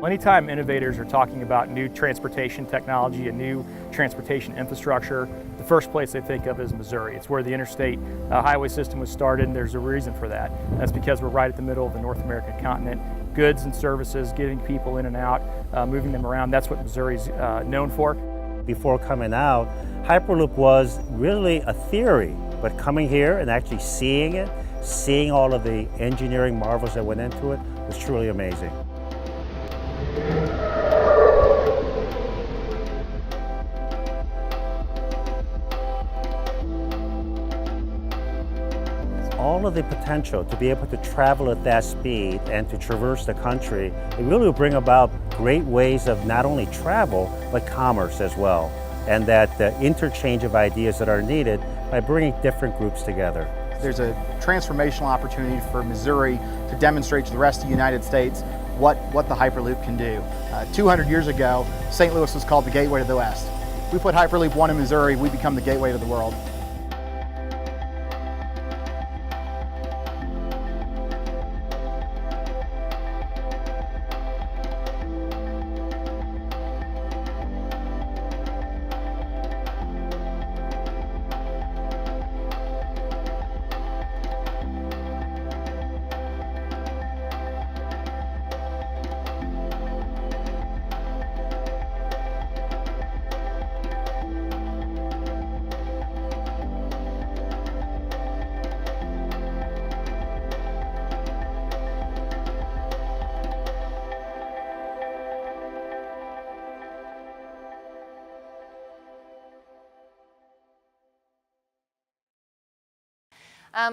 Anytime innovators are talking about new transportation technology and new transportation infrastructure, the first place they think of is Missouri. It's where the interstate highway system was started, and there's a reason for that. That's because we're right at the middle of the North American continent. Goods and services, getting people in and out, moving them around, that's what Missouri's known for. Before coming out, Hyperloop was really a theory, but coming here and actually seeing it, seeing all of the engineering marvels that went into it, was truly amazing. All of the potential to be able to travel at that speed and to traverse the country, it really will bring about great ways of not only travel, but commerce as well. And that the interchange of ideas that are needed by bringing different groups together. There's a transformational opportunity for Missouri to demonstrate to the rest of the United States what the Hyperloop can do. 200 years ago, St. Louis was called the gateway to the West. We put Hyperloop 1 in Missouri, we become the gateway to the world.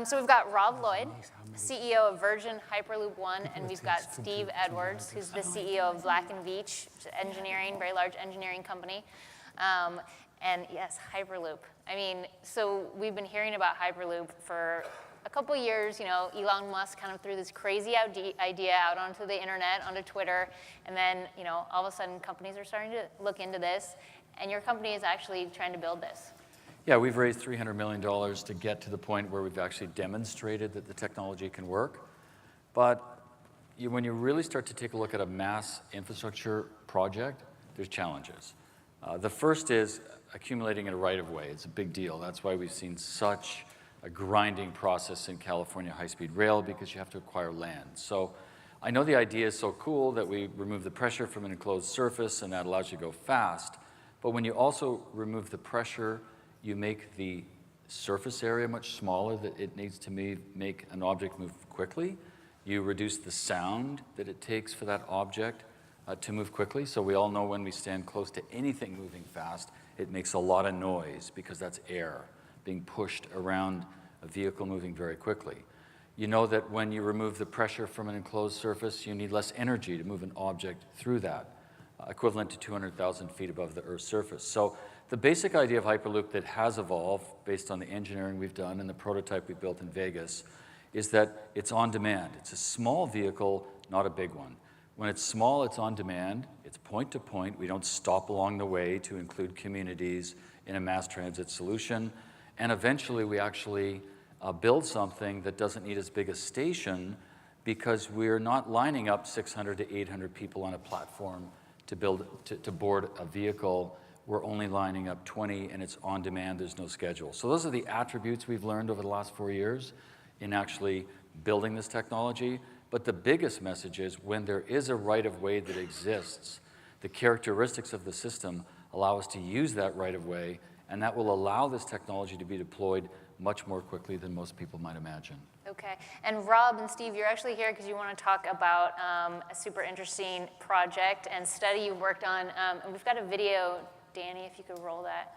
So we've got Rob Lloyd, CEO of Virgin Hyperloop One, and we've got Steve Edwards, who's the CEO of Black & Veatch Engineering, very large engineering company. And yes, Hyperloop. I mean, so we've been hearing about Hyperloop for a couple years. You know, Elon Musk kind of threw this crazy idea out onto the internet, onto Twitter, and then, you know, all of a sudden companies are starting to look into this, and your company is actually trying to build this. Yeah, we've raised $300 million to get to the point where we've actually demonstrated that the technology can work. But when you really start to take a look at a mass infrastructure project, there's challenges. The first is accumulating a right-of-way. It's a big deal. That's why we've seen such a grinding process in California high-speed rail, because you have to acquire land. So I know the idea is so cool that we remove the pressure from an enclosed surface, and that allows you to go fast. But when you also remove the pressure, you make the surface area much smaller that it needs to make an object move quickly. You reduce the sound that it takes for that object to move quickly. So we all know when we stand close to anything moving fast, it makes a lot of noise because that's air being pushed around a vehicle moving very quickly. You know that when you remove the pressure from an enclosed surface, you need less energy to move an object through that, equivalent to 200,000 feet above the Earth's surface. So the basic idea of Hyperloop that has evolved based on the engineering we've done and the prototype we built in Vegas is that it's on demand. It's a small vehicle, not a big one. When it's small, it's on demand. It's point to point. We don't stop along the way to include communities in a mass transit solution. And eventually, we actually build something that doesn't need as big a station, because we're not lining up 600 to 800 people on a platform to board a vehicle. We're only lining up 20, and it's on demand. There's no schedule. So those are the attributes we've learned over the last 4 years in actually building this technology. But the biggest message is when there is a right-of-way that exists, the characteristics of the system allow us to use that right-of-way, and that will allow this technology to be deployed much more quickly than most people might imagine. Okay, and Rob and Steve, you're actually here because you want to talk about a super interesting project and study you worked on, and we've got a video. Danny, if you could roll that.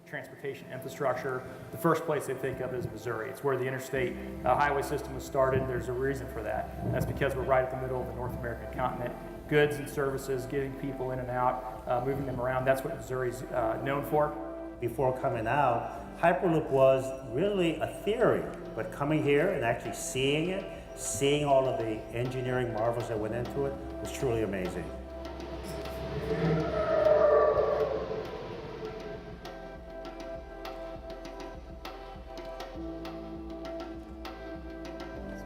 Transportation infrastructure, the first place they think of is Missouri. It's where the interstate highway system was started, and there's a reason for that. That's because we're right at the middle of the North American continent. Goods and services, getting people in and out, moving them around, that's what Missouri's known for. Before coming out, Hyperloop was really a theory, but coming here and actually seeing it, seeing all of the engineering marvels that went into it was truly amazing.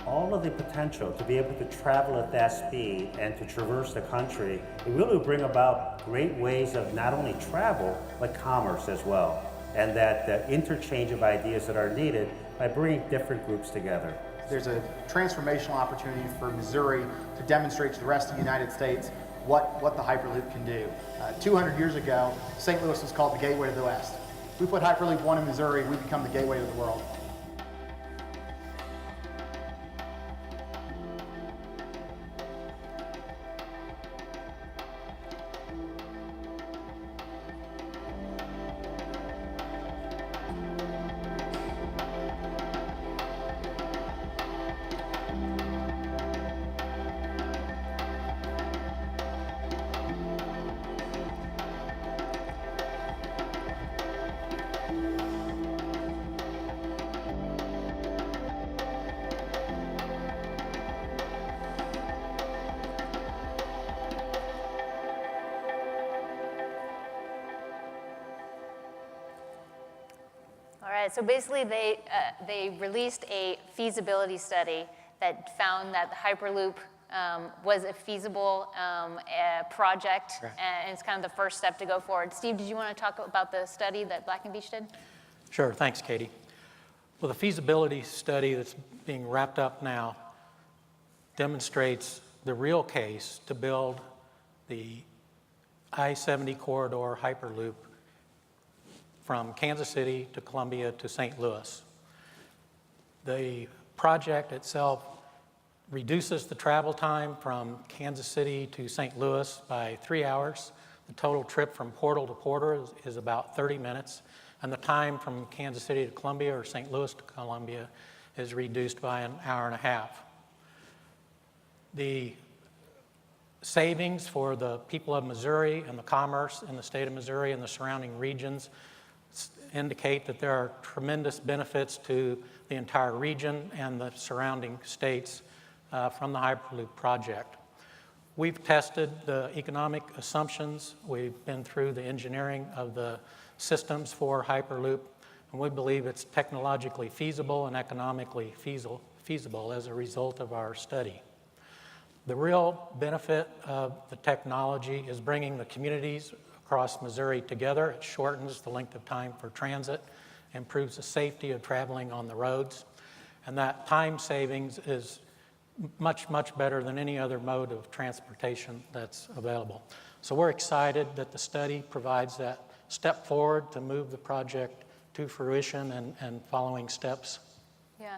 All of the potential to be able to travel at that speed and to traverse the country, it really will bring about great ways of not only travel, but commerce as well. And that interchange of ideas that are needed by bringing different groups together. There's a transformational opportunity for Missouri to demonstrate to the rest of the United States what the Hyperloop can do. 200 years ago, St. Louis was called the gateway to the West. We put Hyperloop 1 in Missouri, we become the gateway to the world. All right, so basically they released a feasibility study that found that the Hyperloop was a feasible project, Right. And it's kind of the first step to go forward. Steve, did you want to talk about the study that Black & Veatch did? Sure, thanks, Katie. Well, the feasibility study that's being wrapped up now demonstrates the real case to build the I-70 corridor Hyperloop from Kansas City to Columbia to St. Louis. The project itself reduces the travel time from Kansas City to St. Louis by 3 hours. The total trip from portal to portal is about 30 minutes. And the time from Kansas City to Columbia or St. Louis to Columbia is reduced by an hour and a half. The savings for the people of Missouri and the commerce in the state of Missouri and the surrounding regions indicate that there are tremendous benefits to the entire region and the surrounding states from the Hyperloop project. We've tested the economic assumptions. We've been through the engineering of the systems for Hyperloop, and we believe it's technologically feasible and economically feasible as a result of our study. The real benefit of the technology is bringing the communities across Missouri together. It shortens the length of time for transit, improves the safety of traveling on the roads, and that time savings is much, much better than any other mode of transportation that's available. So we're excited that the study provides that step forward to move the project to fruition and following steps. Yeah.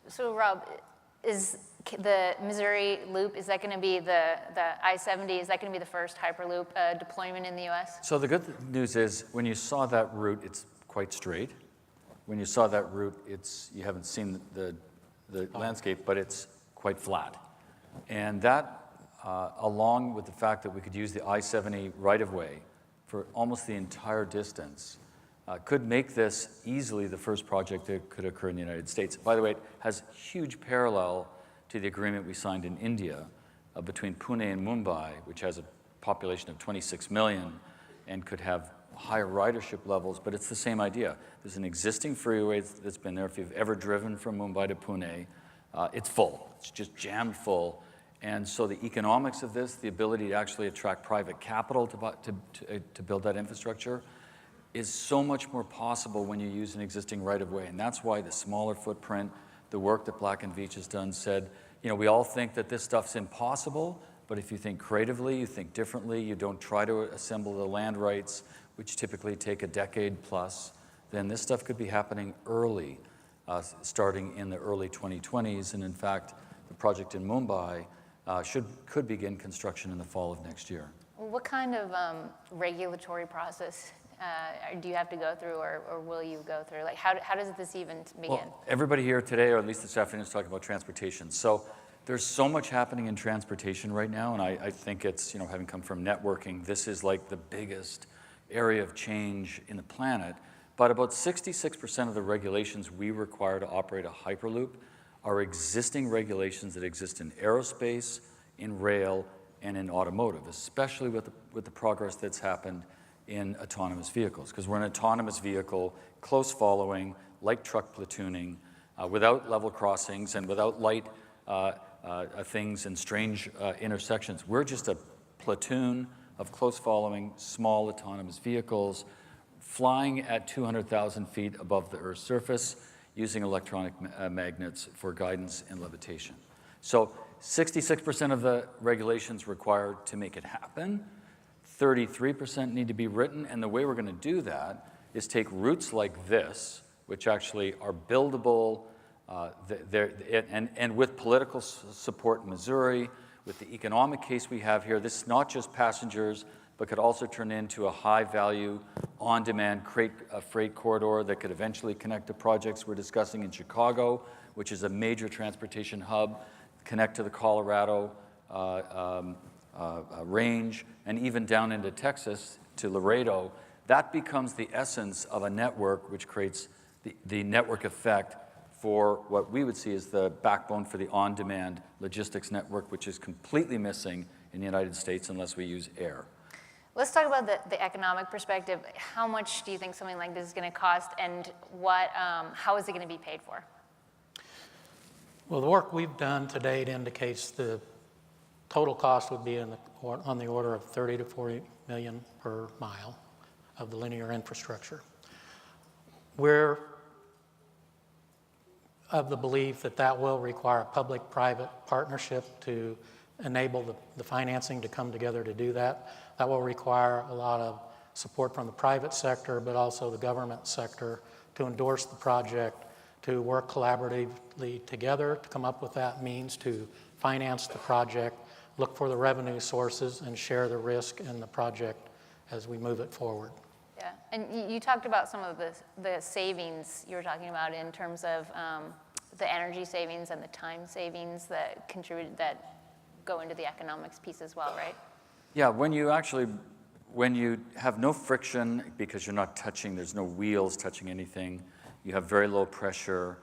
So Rob, is the Missouri Loop, is that going to be the I-70, is that going to be the first Hyperloop deployment in the U.S.? So the good news is when you saw that route, it's quite straight. When you saw that route, you haven't seen the landscape, but it's quite flat. And that, along with the fact that we could use the I-70 right-of-way for almost the entire distance, could make this easily the first project that could occur in the United States. By the way, it has huge parallel to the agreement we signed in India between Pune and Mumbai, which has a population of 26 million and could have higher ridership levels, but it's the same idea. There's an existing freeway that's been there. If you've ever driven from Mumbai to Pune, it's full. It's just jammed full. And so the economics of this, the ability to actually attract private capital to build that infrastructure, is so much more possible when you use an existing right-of-way. And that's why the smaller footprint, the work that Black & Veatch has done said, you know, we all think that this stuff's impossible, but if you think creatively, you think differently, you don't try to assemble the land rights, which typically take a decade plus, then this stuff could be happening early, starting in the early 2020s. And in fact, the project in Mumbai could begin construction in the fall of next year. What kind of regulatory process do you have to go through, or will you go through? Like, how does this even begin? Well, everybody here today, or at least this afternoon, is talking about transportation. So there's so much happening in transportation right now, and I think it's, you know, having come from networking, this is like the biggest area of change in the planet. But about 66% of the regulations we require to operate a Hyperloop are existing regulations that exist in aerospace, in rail, and in automotive, especially with the progress that's happened in autonomous vehicles. Because we're an autonomous vehicle, close following, light truck platooning, without level crossings and without light things and strange intersections. We're just a platoon of close following, small autonomous vehicles flying at 200,000 feet above the Earth's surface using electronic magnets for guidance and levitation. So 66% of the regulations required to make it happen, 33% need to be written, and the way we're going to do that is take routes like this, which actually are buildable, and with political support in Missouri, with the economic case we have here, this is not just passengers, but could also turn into a high-value, on-demand freight corridor that could eventually connect to projects we're discussing in Chicago, which is a major transportation hub, connect to the Colorado range, and even down into Texas to Laredo. That becomes the essence of a network which creates the network effect for what we would see as the backbone for the on-demand logistics network, which is completely missing in the United States unless we use air. Let's talk about the economic perspective. How much do you think something like this is going to cost, and how is it going to be paid for? Well, the work we've done to date indicates the total cost would be on the order of 30 to 40 million per mile of the linear infrastructure. We're of the belief that that will require a public-private partnership to enable the financing to come together to do that. That will require a lot of support from the private sector, but also the government sector to endorse the project, to work collaboratively together to come up with that means to finance the project, look for the revenue sources, and share the risk in the project as we move it forward. Yeah, and you talked about some of the savings you were talking about in terms of the energy savings and the time savings that go into the economics piece as well, right? Yeah, when you have no friction because you're not touching, there's no wheels touching anything, you have very low pressure,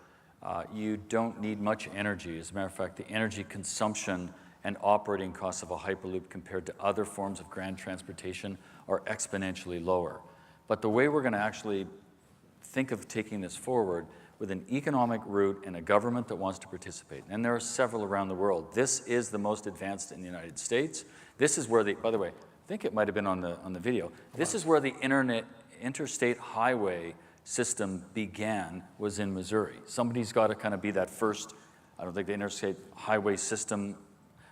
you don't need much energy. As a matter of fact, the energy consumption and operating costs of a Hyperloop compared to other forms of ground transportation are exponentially lower. But the way we're going to actually think of taking this forward with an economic route and a government that wants to participate, and there are several around the world. This is the most advanced in the United States. This is where by the way, I think it might have been on the video. This is where the interstate highway system began, was in Missouri. Somebody's got to kind of be that first. I don't think the interstate highway system,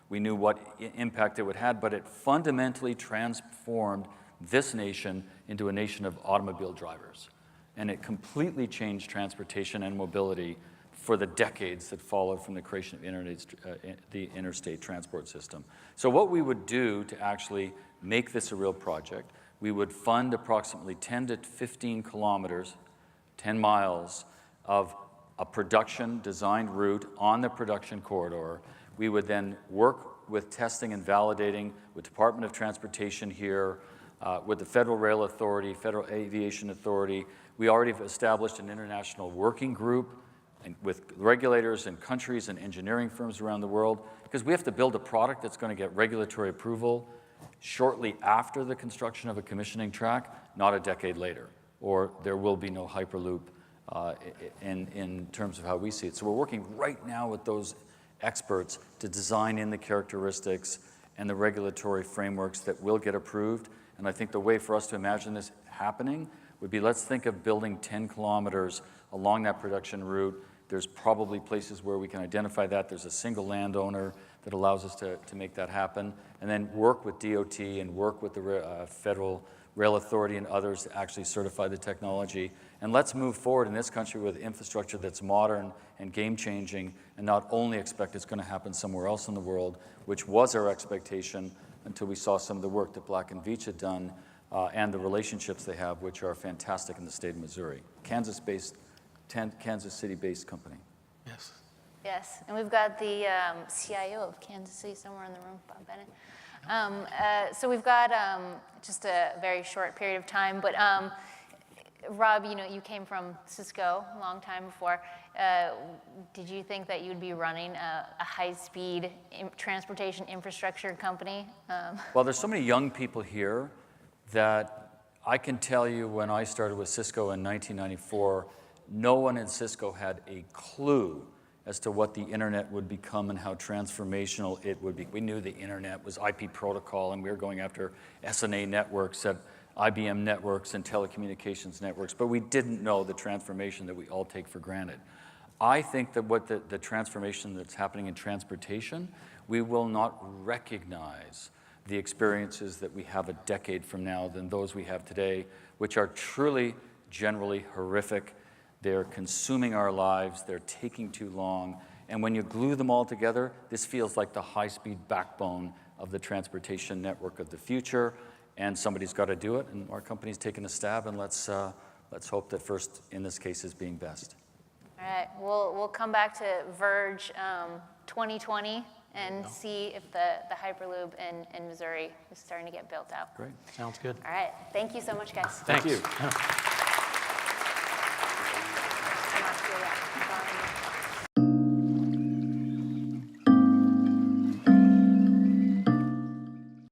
we knew what impact it would have, but it fundamentally transformed this nation into a nation of automobile drivers. And it completely changed transportation and mobility for the decades that followed from the creation of the interstate transport system. So what we would do to actually make this a real project, we would fund approximately 10 to 15 kilometers, 10 miles of a production designed route on the production corridor. We would then work with testing and validating with Department of Transportation here, with the Federal Rail Authority, Federal Aviation Authority. We already have established an international working group with regulators and countries and engineering firms around the world, because we have to build a product that's going to get regulatory approval shortly after the construction of a commissioning track, not a decade later, or there will be no Hyperloop in terms of how we see it. So we're working right now with those experts to design in the characteristics and the regulatory frameworks that will get approved. And I think the way for us to imagine this happening would be, let's think of building 10 kilometers along that production route. There's probably places where we can identify that. There's a single landowner that allows us to make that happen. And then work with DOT and work with the Federal Rail Authority and others to actually certify the technology. And let's move forward in this country with infrastructure that's modern and game-changing, and not only expect it's going to happen somewhere else in the world, which was our expectation until we saw some of the work that Black & Veatch had done and the relationships they have, which are fantastic in the state of Missouri. Kansas City-based company. Yes. Yes, and we've got the CIO of Kansas City somewhere in the room, Bob Bennett. So we've got just a very short period of time, but Rob, you know, you came from Cisco a long time before. Did you think that you'd be running a high-speed transportation infrastructure company? Well, there's so many young people here that I can tell you when I started with Cisco in 1994, no one in Cisco had a clue as to what the internet would become and how transformational it would be. We knew the internet was IP protocol, and we were going after SNA networks at IBM networks and telecommunications networks, but we didn't know the transformation that we all take for granted. I think that what the transformation that's happening in transportation, we will not recognize the experiences that we have a decade from now than those we have today, which are truly, generally horrific. They're consuming our lives, they're taking too long, and when you glue them all together, this feels like the high-speed backbone of the transportation network of the future, and somebody's got to do it, and our company's taking a stab, and let's hope that first, in this case, is being best. All right, we'll come back to Verge 2020 and see if the Hyperloop in Missouri is starting to get built out. Great. Sounds good. All right, thank you so much, guys. Thank you.